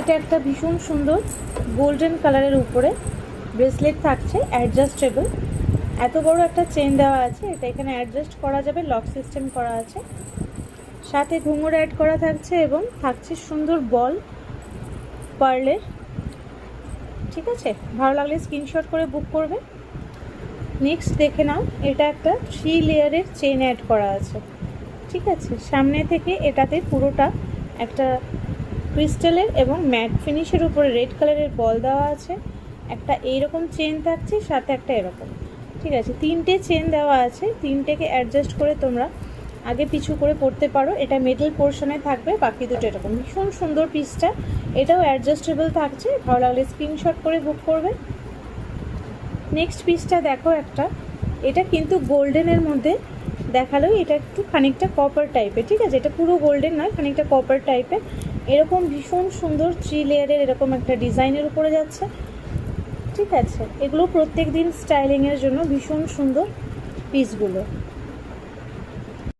এটা একটা ভীষণ সুন্দর গোল্ডেন কালারের উপরে ব্রেসলেট থাকছে, অ্যাডজাস্টেবল। এত বড় একটা চেন দেওয়া আছে, এটা এখানে অ্যাডজাস্ট করা যাবে, লক সিস্টেম করা আছে। সাথে ঘুঙুর অ্যাড করা থাকছে এবং থাকছে সুন্দর বল পার্লের। ঠিক আছে, ভালো লাগলে স্ক্রিনশট করে বুক করবে। নেক্সট দেখে নাও, এটা একটা 3 লেয়ারের চেন অ্যাড করা আছে। ঠিক আছে, সামনে থেকে এটাতে পুরোটা একটা ক্রিস্টালের এবং ম্যাট ফিনিশের উপরে রেড কালারের বল দেওয়া আছে। একটা এইরকম চেন থাকছে, সাথে একটা এরকম। ঠিক আছে, 3টে চেন দেওয়া আছে, 3টেকে অ্যাডজাস্ট করে তোমরা আগে পিছু করে পড়তে পারো। এটা মিডল পোর্শনে থাকবে, বাকি দুটো এরকম। ভীষণ সুন্দর পিসটা, এটাও অ্যাডজাস্টেবল থাকছে। ভালো লাগলে স্ক্রিনশট করে বুক করবে। নেক্সট পিসটা দেখো একটা, এটা কিন্তু গোল্ডেনের মধ্যে দেখালেও এটা একটু খানিকটা কপার টাইপের। ঠিক আছে, এটা পুরো গোল্ডেন নয়, খানিকটা কপার টাইপের। এরকম ভীষণ সুন্দর 3 লেয়ারের এরকম একটা ডিজাইনের উপরে যাচ্ছে। ঠিক আছে, এগুলো প্রত্যেক দিন স্টাইলিংয়ের জন্য ভীষণ সুন্দর পিসগুলো।